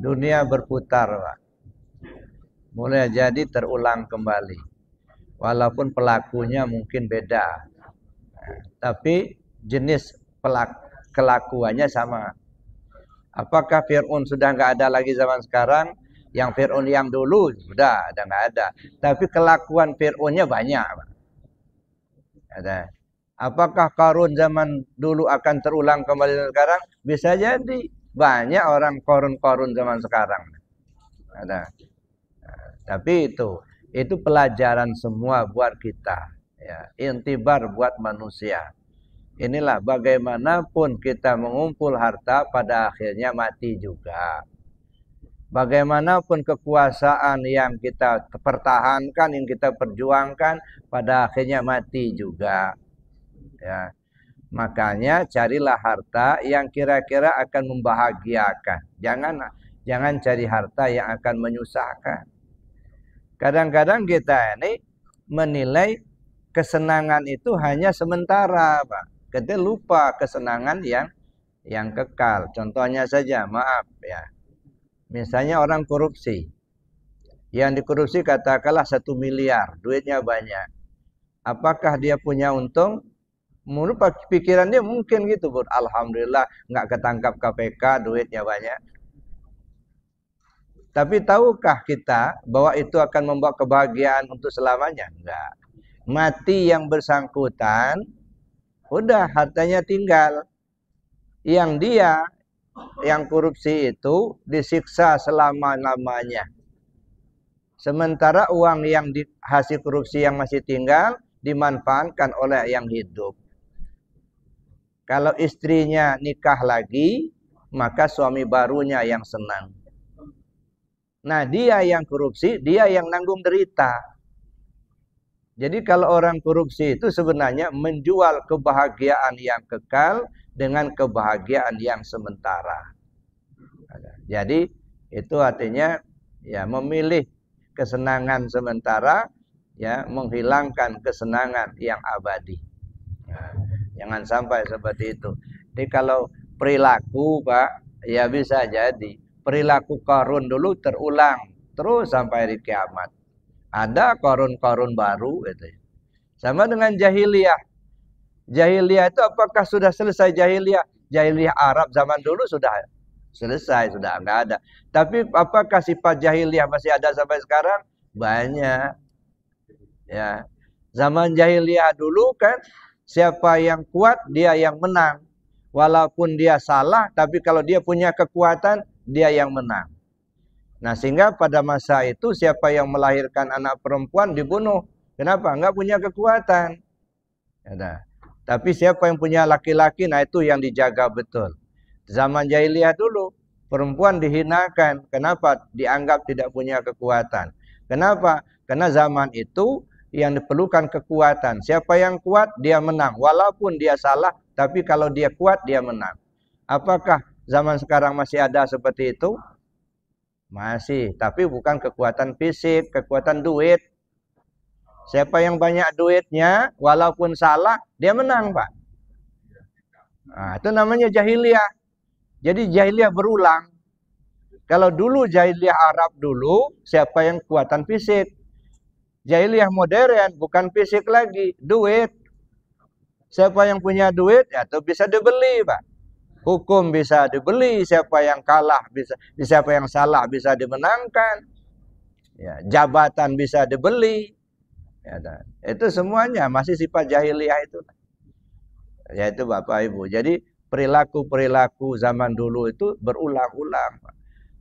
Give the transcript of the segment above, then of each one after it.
Dunia berputar, Pak. Mulai jadi terulang kembali. Walaupun pelakunya mungkin beda. Tapi jenis kelakuannya sama. Apakah Fir'aun sudah nggak ada lagi zaman sekarang? Yang Fir'aun yang dulu sudah ada nggak ada. Tapi kelakuan Fir'aunnya banyak, Pak. Ada. Apakah Qarun zaman dulu akan terulang kembali sekarang? Bisa jadi. Banyak orang Qarun zaman sekarang. Ada. Tapi itu pelajaran semua buat kita. Ya, intibar buat manusia. Inilah bagaimanapun kita mengumpul harta pada akhirnya mati juga. Bagaimanapun kekuasaan yang kita pertahankan, yang kita perjuangkan pada akhirnya mati juga. Ya. Makanya carilah harta yang kira-kira akan membahagiakan. Jangan cari harta yang akan menyusahkan. Kadang-kadang kita ini menilai kesenangan itu hanya sementara, Pak. Kita lupa kesenangan yang kekal. Contohnya saja, maaf ya. Misalnya orang korupsi. Yang dikorupsi katakanlah 1 miliar, duitnya banyak. Apakah dia punya untung? Menurut pikiran dia mungkin gitu, Bud. Alhamdulillah nggak ketangkap KPK, duitnya banyak. Tapi tahukah kita bahwa itu akan membawa kebahagiaan untuk selamanya? Enggak. Mati yang bersangkutan, udah hartanya tinggal. Yang dia, yang korupsi itu disiksa selama-lamanya. Sementara uang yang hasil korupsi yang masih tinggal dimanfaatkan oleh yang hidup. Kalau istrinya nikah lagi, maka suami barunya yang senang. Nah, dia yang korupsi, dia yang nanggung derita. Jadi kalau orang korupsi itu sebenarnya menjual kebahagiaan yang kekal dengan kebahagiaan yang sementara. Jadi itu artinya ya memilih kesenangan sementara, ya menghilangkan kesenangan yang abadi. Jangan sampai seperti itu. Jadi kalau perilaku, Pak, ya bisa jadi perilaku Qarun dulu terulang terus sampai hari kiamat. Ada Qarun-Qarun baru gitu. Sama dengan jahiliyah. Jahiliyah itu apakah sudah selesai jahiliyah? Jahiliyah Arab zaman dulu sudah selesai, sudah enggak ada. Tapi apakah sifat jahiliyah masih ada sampai sekarang? Banyak. Ya. Zaman jahiliyah dulu kan siapa yang kuat dia yang menang. Walaupun dia salah, tapi kalau dia punya kekuatan dia yang menang. Nah, sehingga pada masa itu siapa yang melahirkan anak perempuan dibunuh. Kenapa? Enggak punya kekuatan. Ya, tapi siapa yang punya laki-laki, nah itu yang dijaga betul. Zaman jahiliyah dulu, perempuan dihinakan. Kenapa? Dianggap tidak punya kekuatan. Kenapa? Karena zaman itu yang diperlukan kekuatan. Siapa yang kuat, dia menang. Walaupun dia salah, tapi kalau dia kuat, dia menang. Apakah zaman sekarang masih ada seperti itu? Masih, tapi bukan kekuatan fisik, kekuatan duit. Siapa yang banyak duitnya, walaupun salah, dia menang, Pak. Nah, itu namanya jahiliyah. Jadi jahiliyah berulang. Kalau dulu jahiliyah Arab dulu, siapa yang kekuatan fisik. Jahiliyah modern, bukan fisik lagi, duit. Siapa yang punya duit, ya itu bisa dibeli, Pak. Hukum bisa dibeli, siapa yang kalah bisa, siapa yang salah bisa dimenangkan. Ya, jabatan bisa dibeli. Ya, itu semuanya masih sifat jahiliyah itu. Ya itu Bapak Ibu. Jadi perilaku-perilaku zaman dulu itu berulang-ulang.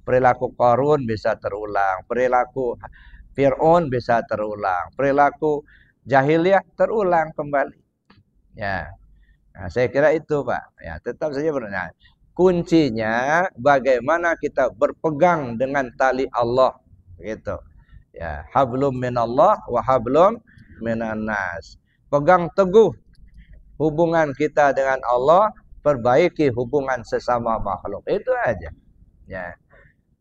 Perilaku Qarun bisa terulang, perilaku Fir'aun bisa terulang, perilaku jahiliyah terulang kembali. Ya. Nah, saya kira itu, Pak. Ya, tetap saja benar. Kuncinya bagaimana kita berpegang dengan tali Allah, gitu. Ya, hablum minallah wa hablum minan nas. Pegang teguh hubungan kita dengan Allah, perbaiki hubungan sesama makhluk. Itu aja. Ya.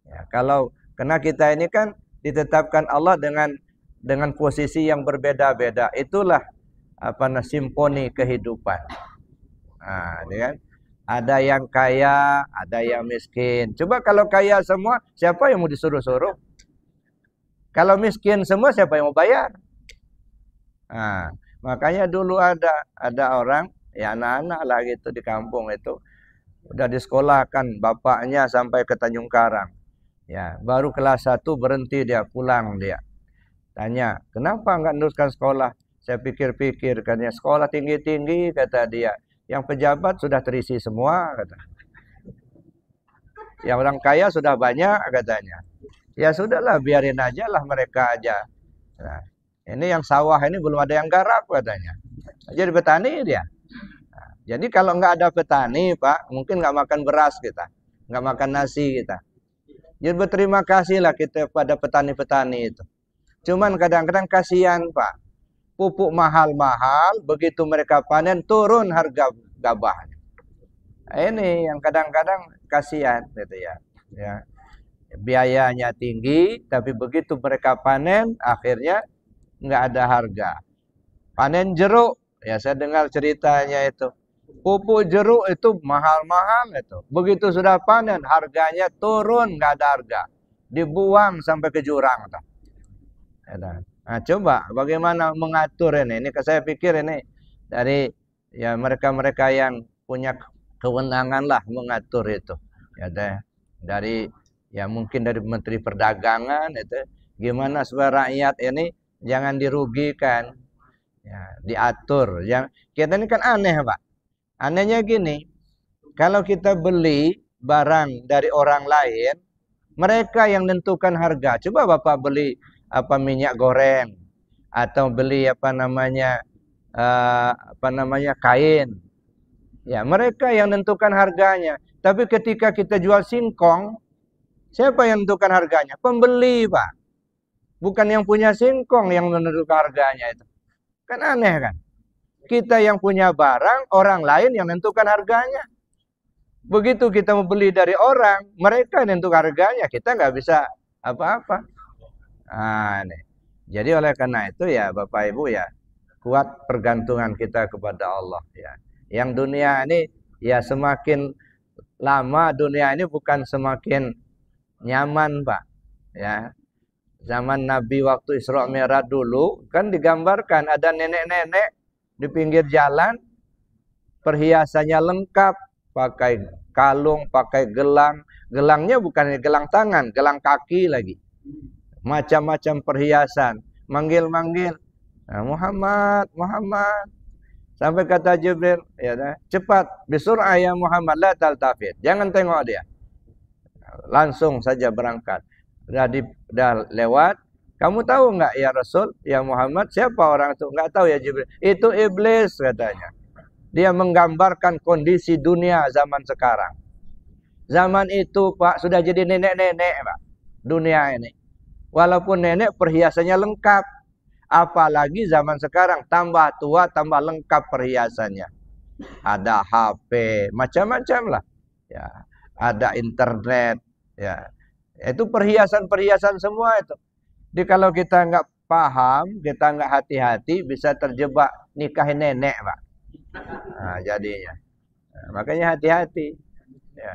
Ya, karena kita ini kan ditetapkan Allah dengan posisi yang berbeda-beda. Itulah simfoni kehidupan. Nah, kan? Ada yang kaya, ada yang miskin. Coba kalau kaya semua, siapa yang mau disuruh-suruh? Kalau miskin semua, siapa yang mau bayar? Nah, makanya dulu ada orang, ya anak-anak lah gitu di kampung itu, udah disekolahkan bapaknya sampai ke Tanjung Karang. Ya, baru kelas 1 berhenti dia, pulang dia. Tanya, kenapa nggak meneruskan sekolah? Saya pikir-pikir, katanya sekolah tinggi-tinggi, kata dia. Yang pejabat sudah terisi semua, kata. Yang orang kaya sudah banyak, katanya. Ya sudahlah, biarin aja lah mereka aja. Nah, ini yang sawah ini belum ada yang garap, katanya. Jadi petani dia. Nah, jadi kalau nggak ada petani, Pak, mungkin nggak makan beras kita. Nggak makan nasi kita. Jadi berterima kasihlah kita pada petani-petani itu. Cuman kadang-kadang kasihan, Pak. Pupuk mahal-mahal, begitu mereka panen, turun harga gabahnya. Ini yang kadang-kadang kasihan, gitu ya. Ya. Biayanya tinggi, tapi begitu mereka panen, akhirnya nggak ada harga. Panen jeruk, ya saya dengar ceritanya itu. Pupuk jeruk itu mahal-mahal itu. Begitu sudah panen, harganya turun, nggak ada harga. Dibuang sampai ke jurang. Nah, coba bagaimana mengatur ini. Ini saya pikir ini dari ya mereka-mereka yang punya kewenangan lah mengatur itu. Ya dari ya mungkin dari Menteri Perdagangan itu gimana supaya rakyat ini jangan dirugikan. Ya, diatur. Kita ini kan aneh, Pak. Anehnya gini, kalau kita beli barang dari orang lain, mereka yang menentukan harga. Coba Bapak beli minyak goreng atau beli kain. Ya, mereka yang menentukan harganya. Tapi ketika kita jual singkong, siapa yang menentukan harganya? Pembeli, Pak. Bukan yang punya singkong yang menentukan harganya itu. Kan aneh kan? Kita yang punya barang, orang lain yang menentukan harganya. Begitu kita mau beli dari orang, mereka yang menentukan harganya, kita nggak bisa apa-apa. Nah, nih. Jadi oleh karena itu ya Bapak Ibu ya, kuat pergantungan kita kepada Allah ya. Yang dunia ini ya semakin lama dunia ini bukan semakin nyaman, Pak. Ya. Zaman Nabi waktu Isra Mi'raj dulu kan digambarkan ada nenek-nenek di pinggir jalan, perhiasannya lengkap, pakai kalung, pakai gelang. Gelangnya bukan gelang tangan, gelang kaki lagi. Macam-macam perhiasan. Manggil-manggil. Nah, Muhammad, Muhammad. Sampai kata Jibril, ya, cepat, bisur'ah ya Muhammad, la taltafit. Jangan tengok dia. Langsung saja berangkat. Dah lewat. Kamu tahu nggak ya Rasul, ya Muhammad, siapa orang itu? Nggak tahu ya Jibril. Itu iblis katanya. Dia menggambarkan kondisi dunia zaman sekarang. Zaman itu Pak sudah jadi nenek-nenek Pak. Dunia ini. Walaupun nenek perhiasannya lengkap. Apalagi zaman sekarang tambah tua tambah lengkap perhiasannya. Ada HP, macam-macam lah. Ya, ada internet, ya. Itu perhiasan-perhiasan semua itu. Jadi kalau kita nggak paham, kita nggak hati-hati, bisa terjebak nikahin nenek, Pak. Nah, jadinya. Nah, makanya hati-hati. Ya.